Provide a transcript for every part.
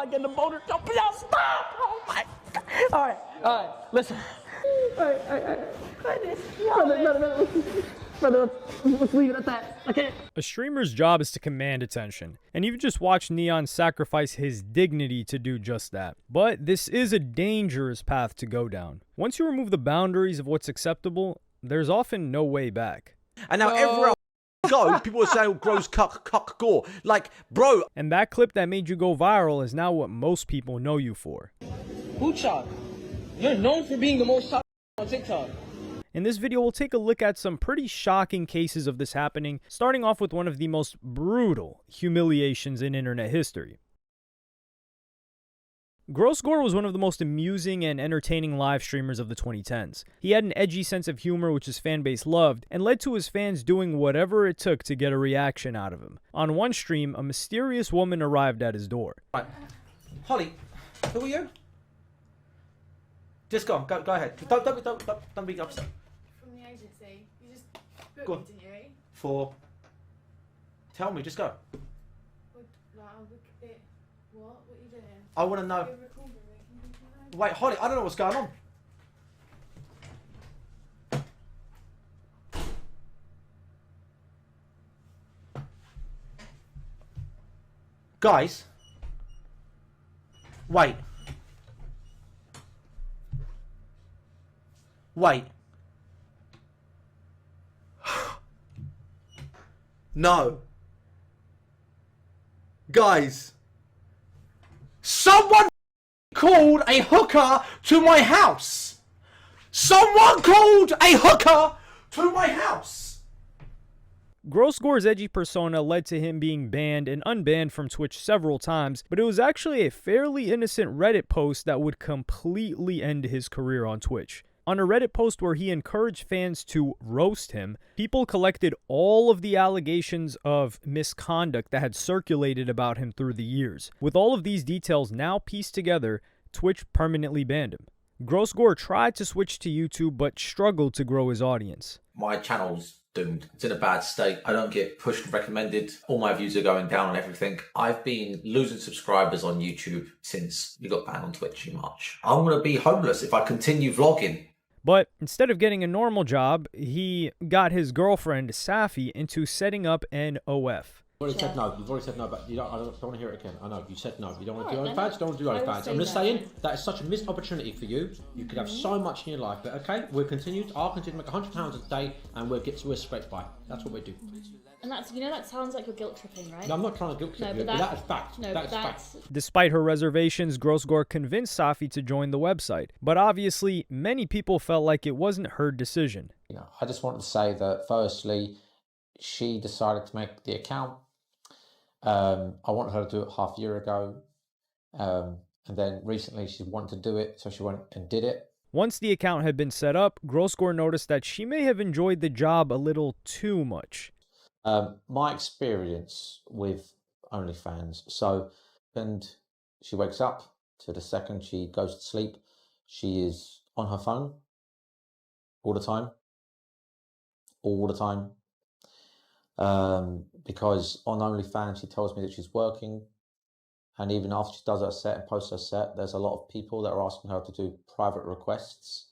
like in the motor shop. Y'all stop! Oh my God. All right, listen. All right. Brother, let's leave it at that. Okay. A streamer's job is to command attention, and you've just watched Neon sacrifice his dignity to do just that. But this is a dangerous path to go down. Once you remove the boundaries of what's acceptable, there's often no way back. And now everywhere I go, people are saying, gross cuck, gore. Like, bro. And that clip that made you go viral is now what most people know you for. Hoochok, you're known for being the most shot on TikTok. In this video, we'll take a look at some pretty shocking cases of this happening, starting off with one of the most brutal humiliations in internet history. GORE was one of the most amusing and entertaining live streamers of the 2010s. He had an edgy sense of humor which his fanbase loved, and led to his fans doing whatever it took to get a reaction out of him. On one stream, a mysterious woman arrived at his door. Right. Holly, who are you? Just go ahead. Don't be upset. From the agency. You just booked Go me, on. didn't you? Tell me, just go. What are you doing? I want to know. You're recording me. Wait, Holly, I don't know what's going on. Guys. Wait. No. Guys. Someone called a hooker to my house. Someone called a hooker to my house. GORE's edgy persona led to him being banned and unbanned from Twitch several times, but it was actually a fairly innocent Reddit post that would completely end his career on Twitch. On a Reddit post where he encouraged fans to roast him, people collected all of the allegations of misconduct that had circulated about him through the years. With all of these details now pieced together, Twitch permanently banned him. GORE tried to switch to YouTube but struggled to grow his audience. My channel's doomed. It's in a bad state. I don't get pushed and recommended. All my views are going down on everything. I've been losing subscribers on YouTube since we got banned on Twitch in March. I'm going to be homeless if I continue vlogging. But instead of getting a normal job, he got his girlfriend, Safi, into setting up an OF. You've already said no. You've already said no, but I don't want to hear it again. I know, you said no. You don't want to do Alright, OnlyFans, you don't want to do I will OnlyFans. say I'm just no. saying that is such a missed opportunity for you. You could have so much in your life, but okay, I'll continue to make £100 a day and we'll scrape by. That's what we do. And that's, that sounds like you're guilt tripping, right? No, I'm not trying to guilt trip you, but that is fact. No, that is but fact. Despite her reservations, GORE convinced Safi to join the website. But obviously, many people felt like it wasn't her decision. I just wanted to say that firstly, she decided to make the account. I wanted her to do it half a year ago. And then recently she wanted to do it, so she went and did it. Once the account had been set up, GORE noticed that she may have enjoyed the job a little too much. My experience with OnlyFans, and she wakes up to the second she goes to sleep, she is on her phone all the time, because on OnlyFans she tells me that she's working, and even after she does her set and posts her set, there's a lot of people that are asking her to do private requests,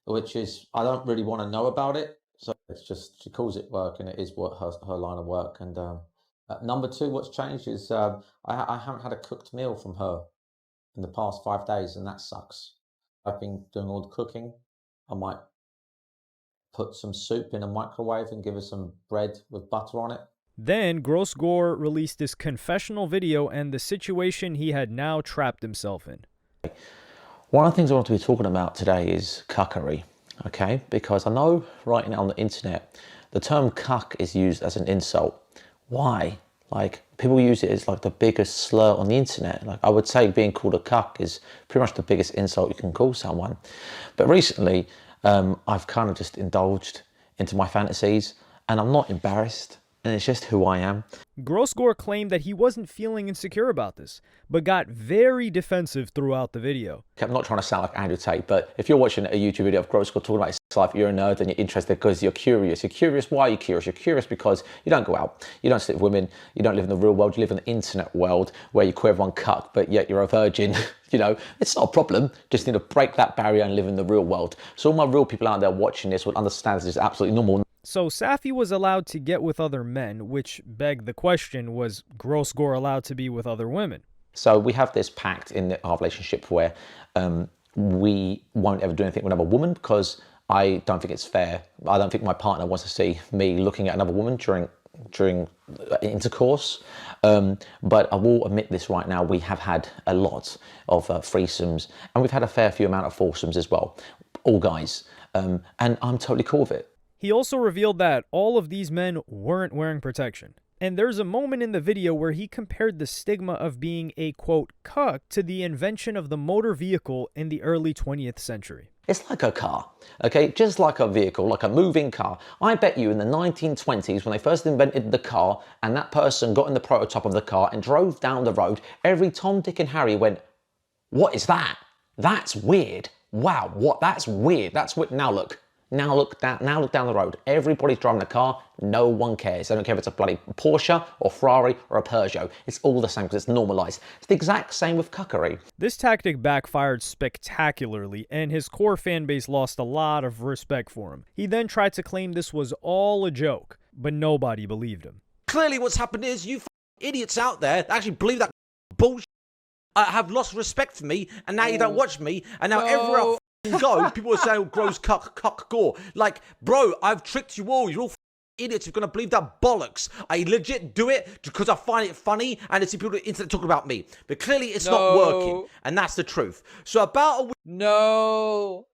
which is, I don't really want to know about it. So it's just, she calls it work, and it is what her line of work. And number two, what's changed is I haven't had a cooked meal from her in the past 5 days, and that sucks. I've been doing all the cooking. I might put some soup in a microwave and give her some bread with butter on it. Then GORE released this confessional video and the situation he had now trapped himself in. One of the things I want to be talking about today is cuckery. Okay, because I know right now on the internet, the term cuck is used as an insult. Why? Like, people use it as like the biggest slur on the internet. Like, I would say being called a cuck is pretty much the biggest insult you can call someone. But recently, I've kind of just indulged into my fantasies, and I'm not embarrassed and it's just who I am. Gross Gore claimed that he wasn't feeling insecure about this, but got very defensive throughout the video. I'm not trying to sound like Andrew Tate, but if you're watching a YouTube video of Gross Gore talking about his life, you're a nerd and you're interested because you're curious. You're curious. Why are you curious? You're curious because you don't go out, you don't sleep with women, you don't live in the real world, you live in the internet world where you call everyone cuck, but yet you're a virgin. You know, it's not a problem. Just need to break that barrier and live in the real world. So all my real people out there watching this will understand this is absolutely normal. So Safi was allowed to get with other men, which begged the question, was Gross Gore allowed to be with other women? So we have this pact in our relationship where we won't ever do anything with another woman because I don't think it's fair. I don't think my partner wants to see me looking at another woman during intercourse. But I will admit this right now, we have had a lot of threesomes, and we've had a fair few amount of foursomes as well, all guys, and I'm totally cool with it. He also revealed that all of these men weren't wearing protection. And there's a moment in the video where he compared the stigma of being a, quote, cuck to the invention of the motor vehicle in the early 20th century. It's like a car, okay? Just like a vehicle, like a moving car. I bet you in the 1920s, when they first invented the car and that person got in the prototype of the car and drove down the road, every Tom, Dick and Harry went, what is that? That's weird. Wow, what? That's weird. That's what, now look down the road. Everybody's driving a car. No one cares. They don't care if it's a bloody Porsche or Ferrari or a Peugeot. It's all the same because it's normalized. It's the exact same with cuckery. This tactic backfired spectacularly, and his core fan base lost a lot of respect for him. He then tried to claim this was all a joke, but nobody believed him. Clearly what's happened is you idiots out there that actually believe that bullshit have lost respect for me, and now you don't watch me, and now everywhere I go, people are saying, oh, gross cuck gore. Like, bro, I've tricked you all. You're all idiots. You're going to believe that bollocks. I legit do it because I find it funny and it's people on the internet talking about me. But clearly it's not working, and that's the truth. So about a week... No.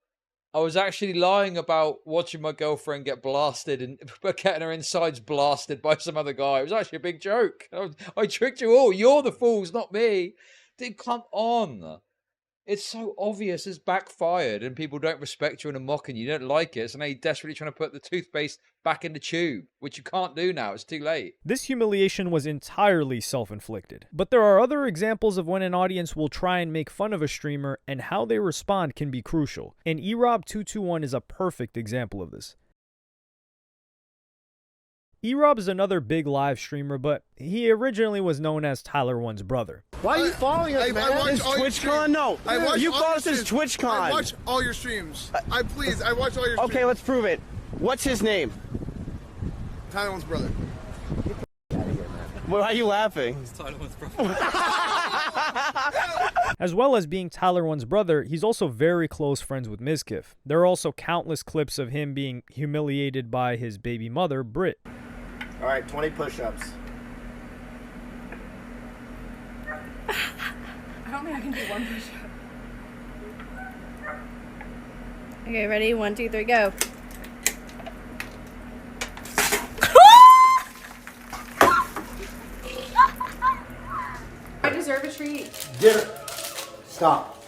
I was actually lying about watching my girlfriend get blasted and getting her insides blasted by some other guy. It was actually a big joke. I tricked you all. You're the fools, not me. Dude, come on. It's so obvious it's backfired and people don't respect you and are mocking you. You don't like it. So now you're desperately trying to put the toothpaste back in the tube, which you can't do now. It's too late. This humiliation was entirely self-inflicted. But there are other examples of when an audience will try and make fun of a streamer, and how they respond can be crucial. And erob221 is a perfect example of this. erob is another big live streamer, but he originally was known as Tyler One's brother. Why are you following us, man? This TwitchCon? No. You follow us as TwitchCon. I watch all your streams. I watch all your streams. Okay, let's prove it. What's his name? Tyler One's brother. Why are you laughing? It's Tyler One's brother. As well as being Tyler One's brother, he's also very close friends with Mizkif. There are also countless clips of him being humiliated by his baby mother, Britt. All right, 20 push-ups. I don't think I can do one push-up. Okay, ready? 1, 2, 3, go. I deserve a treat. Get it. Stop.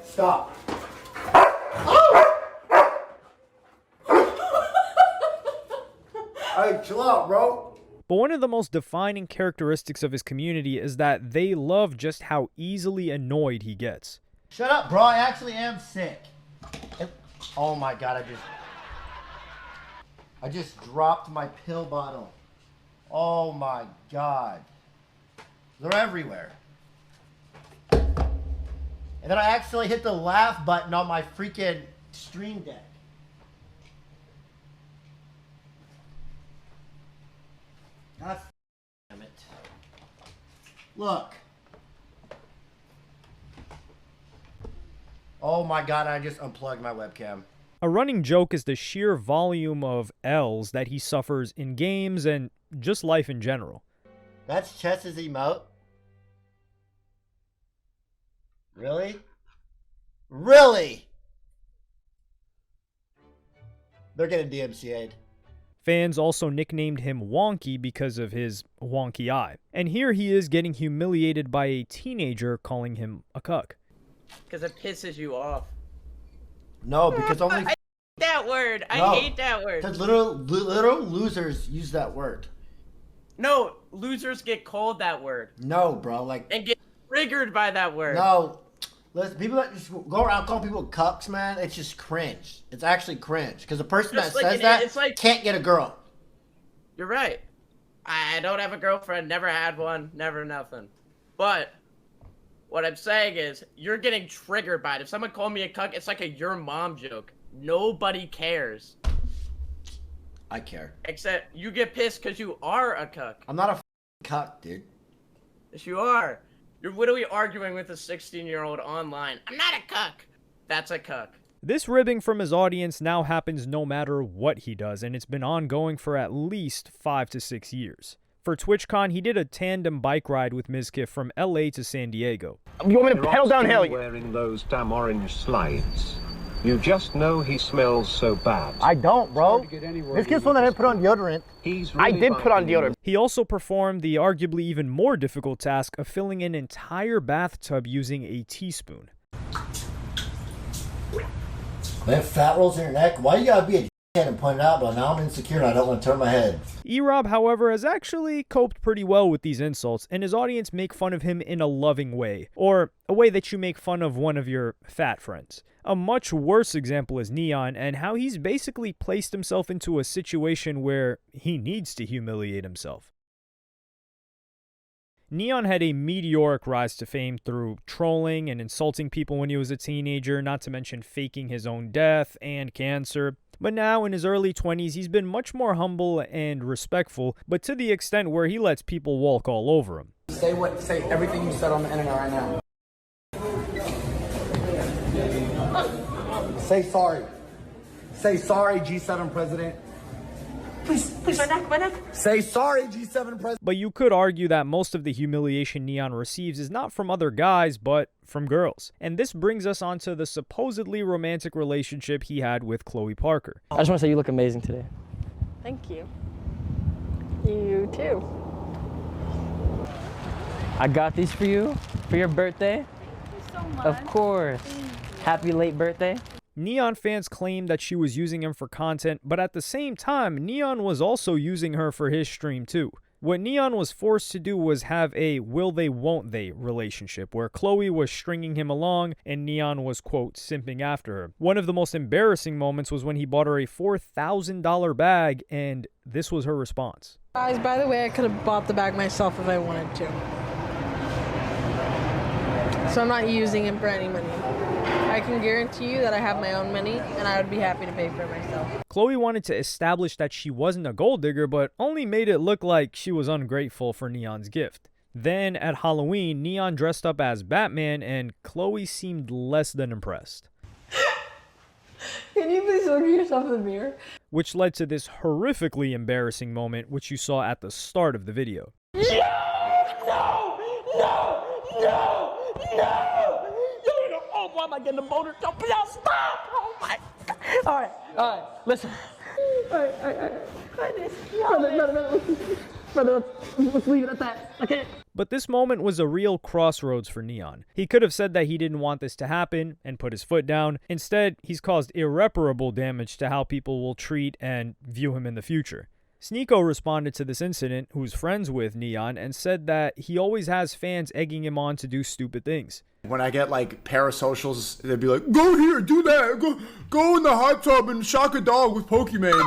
Stop. Hey, chill out, bro. But one of the most defining characteristics of his community is that they love just how easily annoyed he gets. Shut up, bro. I actually am sick. Oh my god, I just dropped my pill bottle. Oh my god. They're everywhere. And then I accidentally hit the laugh button on my freaking stream deck. God damn it. Look. Oh my god, I just unplugged my webcam. A running joke is the sheer volume of L's that he suffers in games and just life in general. That's Chess's emote? Really? Really? They're getting DMCA'd. Fans also nicknamed him Wonky because of his wonky eye. And here he is getting humiliated by a teenager calling him a cuck. Because it pisses you off. No, because only that word. I No, hate that word. Because literal losers use that word. No, losers get called that word. No, bro. Like, and get triggered by that word. No. Listen, people that just go around calling people cucks, man, it's just cringe. It's actually cringe. Because the person Just that like says that it's like, can't get a girl. You're right. I don't have a girlfriend, never had one, never nothing. But what I'm saying is, you're getting triggered by it. If someone called me a cuck, it's like a your mom joke. Nobody cares. I care. Except you get pissed because you are a cuck. I'm not a cuck, dude. Yes, you are. You're literally arguing with a 16-year-old online. I'm not a cuck. That's a cuck. This ribbing from his audience now happens no matter what he does, and it's been ongoing for at least 5 to 6 years. For TwitchCon, he did a tandem bike ride with Mizkif from LA to San Diego. You want me to pedal downhill? Wearing those damn orange slides. You just know he smells so bad. I don't, bro. This kid's one that didn't put on deodorant. I did put on deodorant. He also performed the arguably even more difficult task of filling an entire bathtub using a teaspoon. Man, fat rolls in your neck. Why you gotta be a dickhead and point it out? But now I'm insecure and I don't want to turn my head. E-Rob, however, has actually coped pretty well with these insults, and his audience make fun of him in a loving way, or a way that you make fun of one of your fat friends. A much worse example is Neon, and how he's basically placed himself into a situation where he needs to humiliate himself. Neon had a meteoric rise to fame through trolling and insulting people when he was a teenager, not to mention faking his own death and cancer. But now, in his early 20s, he's been much more humble and respectful, but to the extent where he lets people walk all over him. Say everything you said on the internet right now. Say sorry. Say sorry, G7 president. Please, my neck. Say sorry, G7 president. But you could argue that most of the humiliation Neon receives is not from other guys, but from girls. And this brings us onto the supposedly romantic relationship he had with Chloe Parker. I just want to say you look amazing today. Thank you. You too. I got these for you for your birthday. Thank you so much. Of course. Happy late birthday. Neon fans claim that she was using him for content, but at the same time, Neon was also using her for his stream too. What Neon was forced to do was have a will they won't they relationship where Chloe was stringing him along and Neon was, quote, simping after her. One of the most embarrassing moments was when he bought her a $4,000 bag, and this was her response. Guys, by the way, I could have bought the bag myself if I wanted to. So I'm not using him for any money. I can guarantee you that I have my own money, and I would be happy to pay for it myself. Chloe wanted to establish that she wasn't a gold digger, but only made it look like she was ungrateful for Neon's gift. Then, at Halloween, Neon dressed up as Batman, and Chloe seemed less than impressed. Can you please look at yourself in the mirror? Which led to this horrifically embarrassing moment, which you saw at the start of the video. Why am I getting the motor? Don't be out. Stop! Oh my God. All right. Listen. Brother, let's leave it at that. Okay. But this moment was a real crossroads for Neon. He could have said that he didn't want this to happen and put his foot down. Instead, he's caused irreparable damage to how people will treat and view him in the future. Sneeko responded to this incident, who's friends with Neon, and said that he always has fans egging him on to do stupid things. When I get like parasocials, they'd be like, go here, do that, go in the hot tub and shock a dog with Pokemon.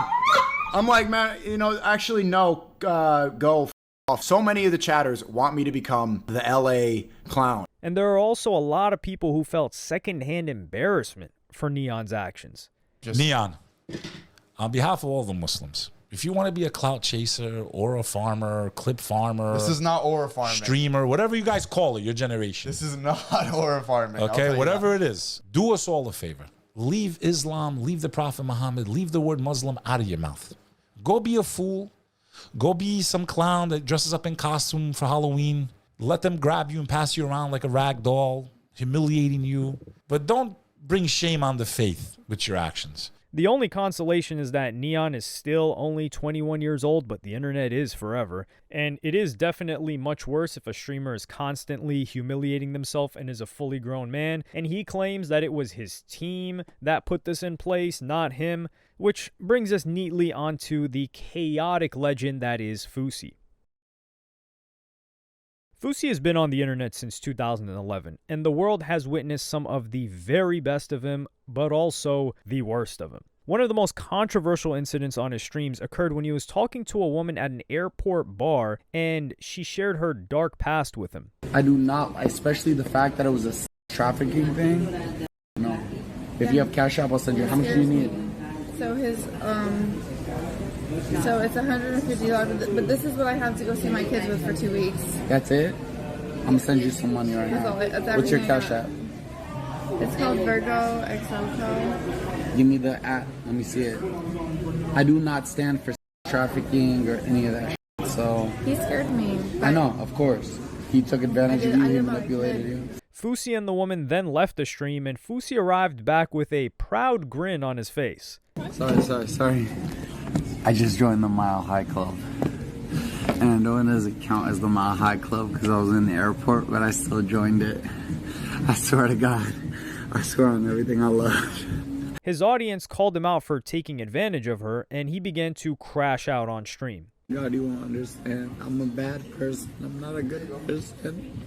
I'm like, man, actually no, go f off. So many of the chatters want me to become the LA clown. And there are also a lot of people who felt secondhand embarrassment for Neon's actions. Neon, on behalf of all the Muslims, if you want to be a clout chaser or a farmer, clip farmer, This is not aura farming. streamer, whatever you guys call it, your generation. This is not aura farming. Okay, whatever it is, do us all a favor. Leave Islam, leave the Prophet Muhammad, leave the word Muslim out of your mouth. Go be a fool. Go be some clown that dresses up in costume for Halloween. Let them grab you and pass you around like a rag doll, humiliating you. But don't bring shame on the faith with your actions. The only consolation is that Neon is still only 21 years old, but the internet is forever. And it is definitely much worse if a streamer is constantly humiliating themselves and is a fully grown man. And he claims that it was his team that put this in place, not him, which brings us neatly onto the chaotic legend that is FOUSEY. FOUSEY has been on the internet since 2011, and the world has witnessed some of the very best of him, but also the worst of him. One of the most controversial incidents on his streams occurred when he was talking to a woman at an airport bar, and she shared her dark past with him. I do not, especially the fact that it was a trafficking thing. No. If you have Cash App, I'll send you. How much do you need? So so it's $150, but this is what I have to go see my kids with for 2 weeks. That's it? I'm gonna send you some money right now. What's your Cash App? It's called Virgo XOCO. Give me the app. Let me see it. I do not stand for trafficking or any of that shit, so... He scared me. I know, of course. He took advantage of you, he manipulated you. FOUSEY and the woman then left the stream, and FOUSEY arrived back with a proud grin on his face. Sorry. I just joined the Mile High Club. And I know it doesn't count as the Mile High Club because I was in the airport, but I still joined it. I swear to God. I swear on everything I love. His audience called him out for taking advantage of her, and he began to crash out on stream. God, you won't understand. I'm a bad person. I'm not a good person.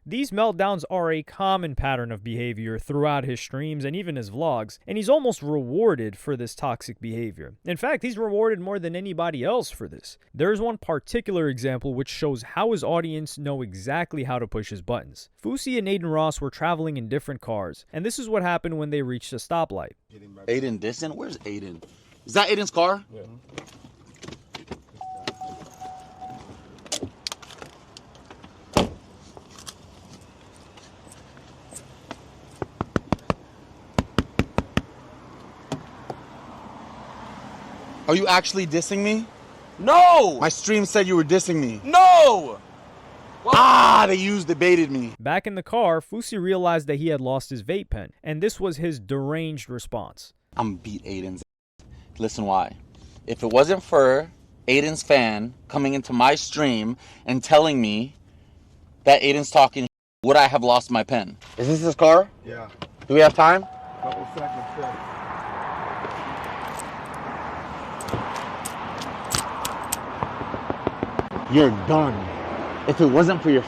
These meltdowns are a common pattern of behavior throughout his streams and even his vlogs, and he's almost rewarded for this toxic behavior. In fact, he's rewarded more than anybody else for this. There's one particular example which shows how his audience know exactly how to push his buttons. FOUSEY and Aiden Ross were traveling in different cars, and this is what happened when they reached a stoplight. Aiden distant? Where's Aiden? Is that Aiden's car? Yeah. Are you actually dissing me? No! My stream said you were dissing me. No! What? They baited me. Back in the car, FOUSEY realized that he had lost his vape pen, and this was his deranged response. I'm beat Aiden's. Listen why. If it wasn't for Aiden's fan coming into my stream and telling me that Aiden's talking, would I have lost my pen? Is this his car? Yeah. Do we have time? Couple seconds, yeah. You're done. If it wasn't for your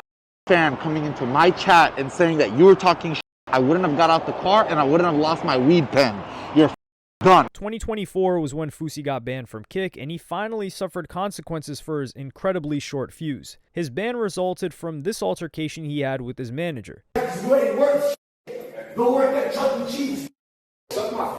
fan coming into my chat and saying that you were talking I wouldn't have got out the car and I wouldn't have lost my weed pen. You're done. 2024 was when FOUSEY got banned from Kick, and he finally suffered consequences for his incredibly short fuse. His ban resulted from this altercation he had with his manager. You ain't worth shit. Go work at Chuck E. Cheese. Suck my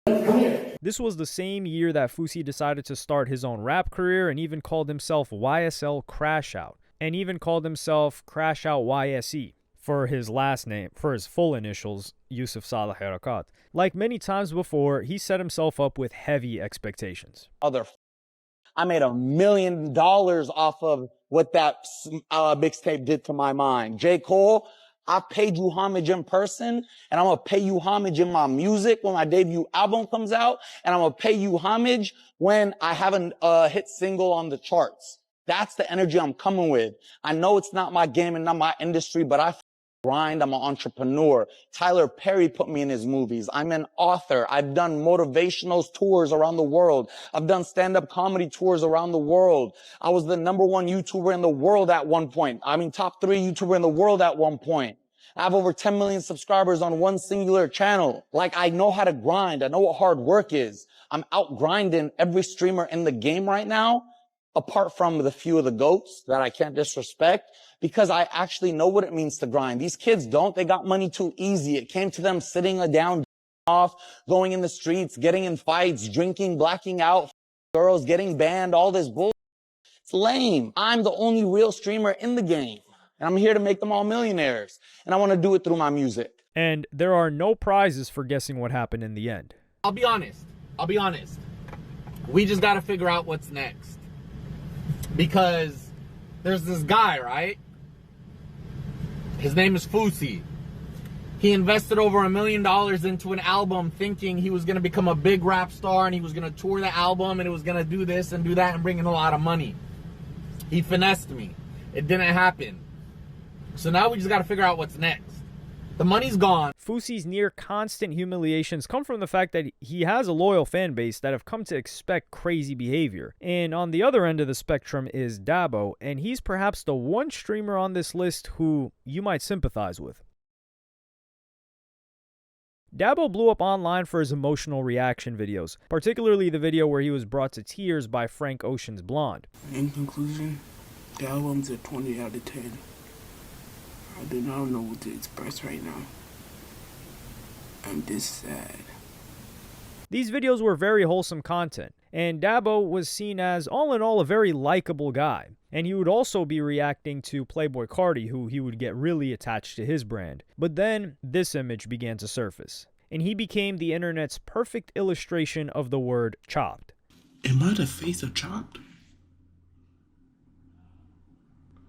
come here. This was the same year that FOUSEY decided to start his own rap career and even called himself YSL Crash Out, and even called himself Crash Out YSE for his last name, for his full initials, Yusuf Salah Herakat. Like many times before, he set himself up with heavy expectations. I made $1 million off of what that mixtape did to my mind. J. Cole, I paid you homage in person, and I'm going to pay you homage in my music when my debut album comes out, and I'm going to pay you homage when I have a hit single on the charts. That's the energy I'm coming with. I know it's not my game and not my industry, but I grind. I'm an entrepreneur. Tyler Perry put me in his movies. I'm an author. I've done motivational tours around the world. I've done stand-up comedy tours around the world. I was the #1 YouTuber in the world at one point. I mean, top 3 YouTuber in the world at one point. I have over 10 million subscribers on one singular channel. Like, I know how to grind. I know what hard work is. I'm out grinding every streamer in the game right now, apart from the few of the GOATs that I can't disrespect, because I actually know what it means to grind. These kids don't. They got money too easy. It came to them sitting down, off, going in the streets, getting in fights, drinking, blacking out, girls getting banned, all this bull. It's lame. I'm the only real streamer in the game, and I'm here to make them all millionaires, and I want to do it through my music. And there are no prizes for guessing what happened in the end. I'll be honest. We just got to figure out what's next. Because there's this guy, right? His name is FOUSEY. He invested over $1 million into an album thinking he was going to become a big rap star and he was going to tour the album and it was going to do this and do that and bring in a lot of money. He finessed me. It didn't happen. So now we just got to figure out what's next. The money's gone. FOUSEY's near constant humiliations come from the fact that he has a loyal fan base that have come to expect crazy behavior. And on the other end of the spectrum is DABO, and he's perhaps the one streamer on this list who you might sympathize with. DABO blew up online for his emotional reaction videos, particularly the video where he was brought to tears by Frank Ocean's Blonde. In conclusion, the album's a 20 out of 10. I do not know what to express right now. I'm just sad. These videos were very wholesome content, and DABO was seen as, all in all, a very likable guy. And he would also be reacting to Playboi Carti, who he would get really attached to his brand. But then, this image began to surface, and he became the internet's perfect illustration of the word chopped. Am I the face of Chopped?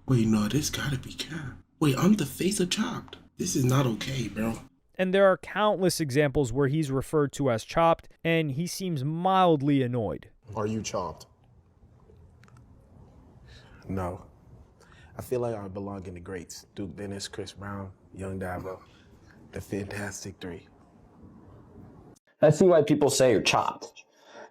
Wait, no, this gotta be Cap. Wait, I'm the face of Chopped. This is not okay, bro. And there are countless examples where he's referred to as chopped, and he seems mildly annoyed. Are you chopped? No. I feel like I belong in the greats. Duke Dennis, Chris Brown, Young DABO, the Fantastic Three. I see why people say you're chopped.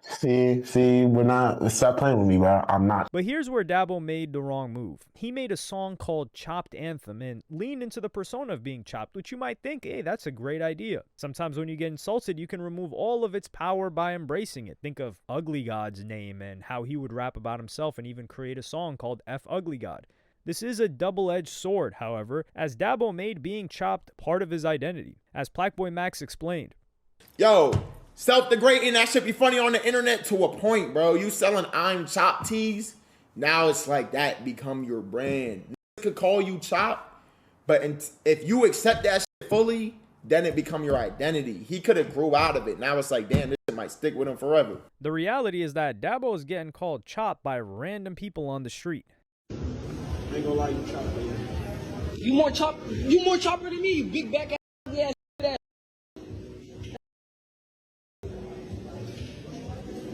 See, we're not, stop playing with me, bro. I'm not. But here's where DABO made the wrong move. He made a song called Chopped Anthem and leaned into the persona of being chopped, which you might think, hey, that's a great idea. Sometimes when you get insulted, you can remove all of its power by embracing it. Think of Ugly God's name and how he would rap about himself and even create a song called F Ugly God. This is a double-edged sword, however, as DABO made being chopped part of his identity. As Plaqueboy Max explained, yo, self-degrading, that should be funny on the internet to a point, bro. You selling I'm Chopped tees, now it's like that become your brand. Niggas could call you Chopped, but if you accept that shit fully, then it become your identity. He could have grew out of it. Now it's like, damn, this shit might stick with him forever. The reality is that DABO is getting called Chopped by random people on the street. I ain't gonna lie, you Chopped, baby. You more chopper than me, you big back ass.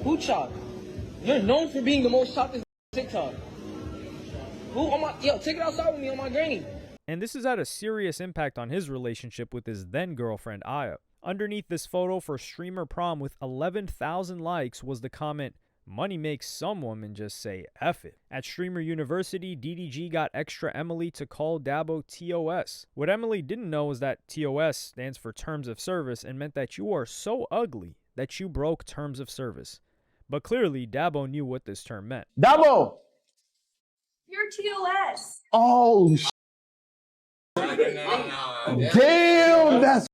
Who chopped? You're known for being the most chopped on TikTok. Who on my take it outside with me on my granny. And this has had a serious impact on his relationship with his then girlfriend Aya. Underneath this photo for streamer prom with 11,000 likes was the comment, "Money makes some women just say F it." At Streamer University, DDG got Extra Emily to call DABO TOS. What Emily didn't know is that TOS stands for Terms of Service and meant that you are so ugly that you broke Terms of Service. But clearly, DABO knew what this term meant. DABO! You're TOS. Oh, damn, that's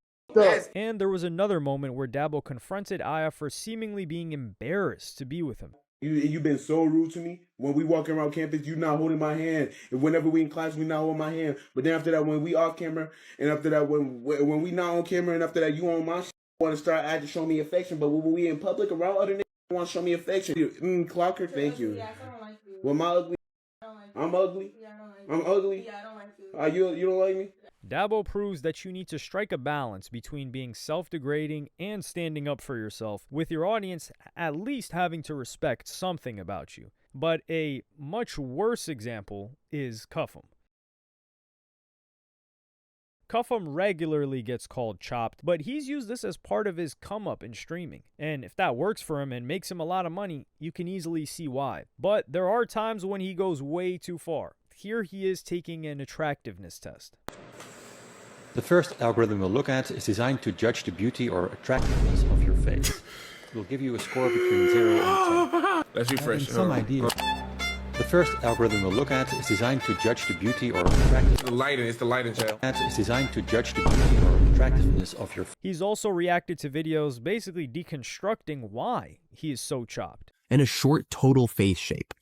And there was another moment where DABO confronted Aya for seemingly being embarrassed to be with him. You've been so rude to me. When we walking around campus, you not holding my hand. And whenever we in class, we not holding my hand. But then after that, when we off camera, and after that, when we not on camera, and after that, you on my shit, want to start acting, show me affection. But when we in public around other niggas, want to show me affection. Clocker, thank you. Yeah, I don't like you. Well, my ugly. I'm ugly. Yeah, I don't like I'm ugly. Yeah, I don't like you. You don't like me? DABO proves that you need to strike a balance between being self-degrading and standing up for yourself, with your audience at least having to respect something about you. But a much worse example is Cuff'em. Cuff'em regularly gets called chopped, but he's used this as part of his come-up in streaming. And if that works for him and makes him a lot of money, you can easily see why. But there are times when he goes way too far. Here he is taking an attractiveness test. The first algorithm we'll look at is designed to judge the beauty or attractiveness of your face. It will give you a score between 0 and 10. Let's refresh. Some idea. The first algorithm we'll look at is designed to judge the beauty or attractiveness. It's the lighting channel. It's designed to judge the beauty or attractiveness of your face. He's also reacted to videos basically deconstructing why he is so chopped. And a short total face shape.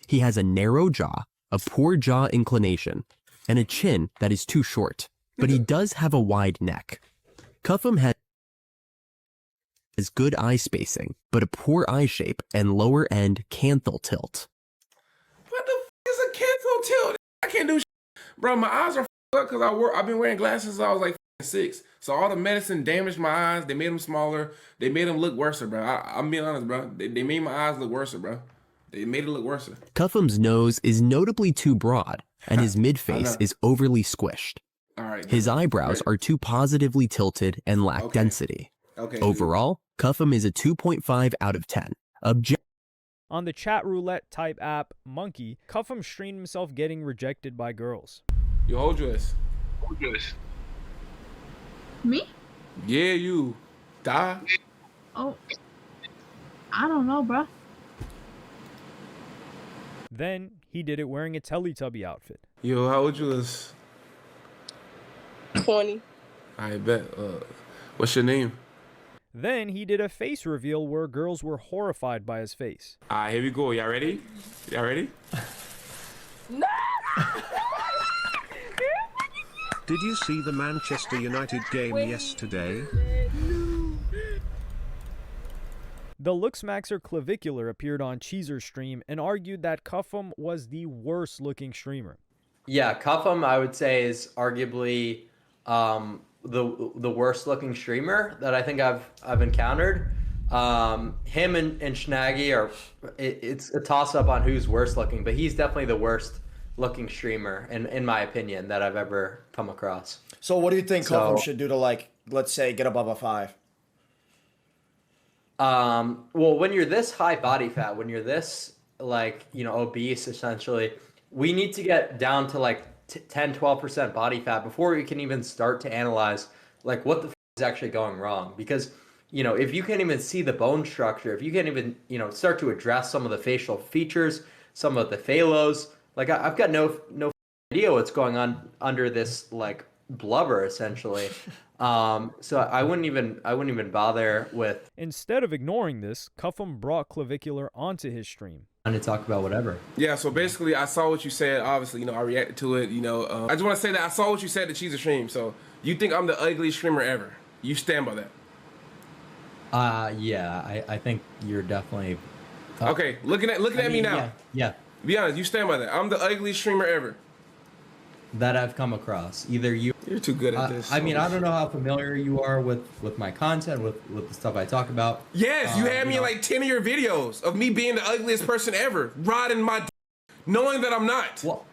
He has a narrow jaw, a poor jaw inclination, and a chin that is too short. But he does have a wide neck. Cuff'em has good eye spacing, but a poor eye shape and lower end canthal tilt. What the f is a canthal tilt? I can't do shit. Bro, my eyes are f***ed up because I've been wearing glasses since I was like 6. So all the medicine damaged my eyes. They made them smaller. They made them look worse, bro. I'm being honest, bro. They made my eyes look worse, bro. They made it look worse. Cuffham's nose is notably too broad, and his midface is overly squished. All right. His eyebrows are too positively tilted and lack density. Overall, Cuffham is a 2.5 out of 10. On the chat roulette type app Monkey, Cuffham streamed himself getting rejected by girls. You hold yours. Me? Yeah, you. Die. Oh, I don't know, bro. Then he did it wearing a Teletubby outfit. Yo, how old you was? 20. I bet. What's your name? Then he did a face reveal where girls were horrified by his face. Alright, here we go. Y'all ready? Y'all ready? No! Did you see the Manchester United game yesterday? The Looksmaxer Clavicular appeared on Cheezer's stream and argued that Cuffham was the worst looking streamer. Yeah, Cuffham, I would say, is arguably the worst looking streamer that I think I've encountered. Him and Schnaggy are it's a toss up on who's worst looking, but he's definitely the worst looking streamer in my opinion that I've ever come across. So what do you think Cuffham should do to, like, let's say, get above a 5? Well, when you're this high body fat, when you're this, like, you know, obese, essentially, we need to get down to like 10-12% body fat before we can even start to analyze like what the is actually going wrong. Because, you know, if you can't even see the bone structure, if you can't even, you know, start to address some of the facial features, some of the phalos, like I've got no idea what's going on under this like blubber essentially. So I wouldn't even bother with. Instead of ignoring this, Cuffham brought Clavicular onto his stream. And to talk about whatever. Yeah, so basically I saw what you said. Obviously, you know, I reacted to it. You know, I just want to say that I saw what you said to Cheezer stream. So you think I'm the ugliest streamer ever? You stand by that? Yeah, I think you're definitely. Okay, looking at me now. Yeah. Be honest, you stand by that. I'm the ugliest streamer ever. That I've come across. Either you're too good at this. I mean, I don't know how familiar you are with my content, with the stuff I talk about. Yes, you had me in like 10 of your videos of me being the ugliest person ever, riding my knowing that I'm not. Well,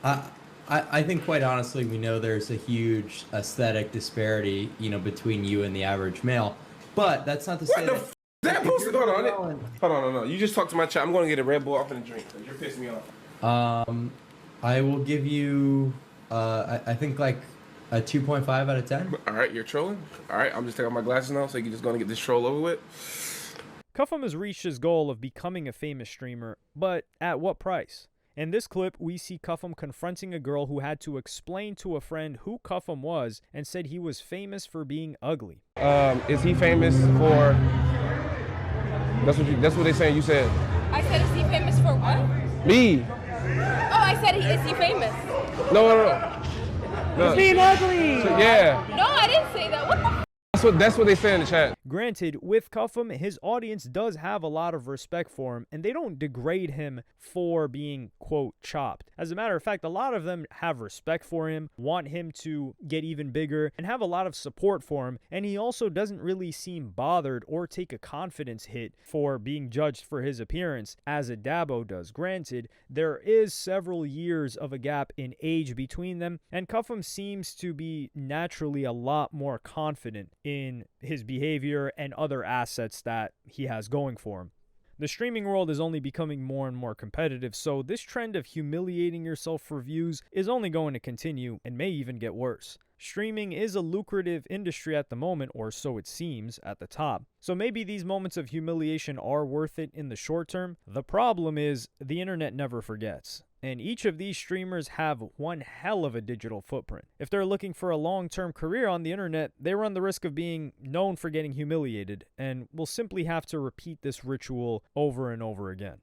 I think quite honestly, we know there's a huge aesthetic disparity, you know, between you and the average male. But that's not to say that posted. Hold on, no. You just talked to my chat. I'm going to get a Red Bull off and a drink. You're pissing me off. I will give you, I think like a 2.5 out of 10. All right, you're trolling. All right, I'm just taking off my glasses now, so you're just going to get this troll over with. Cuffham has reached his goal of becoming a famous streamer, but at what price? In this clip, we see Cuffham confronting a girl who had to explain to a friend who Cuffham was and said he was famous for being ugly. Is he famous for? That's what they saying. You said. I said, is he famous for what? Me. Oh, I said, is he famous? No. Being ugly. So, yeah. No, I didn't say that. What the f? That's what they say in the chat. Granted, with Cuffham, his audience does have a lot of respect for him, and they don't degrade him for being, quote, chopped. As a matter of fact, a lot of them have respect for him, want him to get even bigger, and have a lot of support for him, and he also doesn't really seem bothered or take a confidence hit for being judged for his appearance, as a Dabo does. Granted, there is several years of a gap in age between them, and Cuffham seems to be naturally a lot more confident in his behavior and other assets that he has going for him. The streaming world is only becoming more and more competitive, so this trend of humiliating yourself for views is only going to continue and may even get worse. Streaming is a lucrative industry at the moment, or so it seems at the top. So maybe these moments of humiliation are worth it in the short term. The problem is the internet never forgets. And each of these streamers have one hell of a digital footprint. If they're looking for a long-term career on the internet, they run the risk of being known for getting humiliated, and will simply have to repeat this ritual over and over again.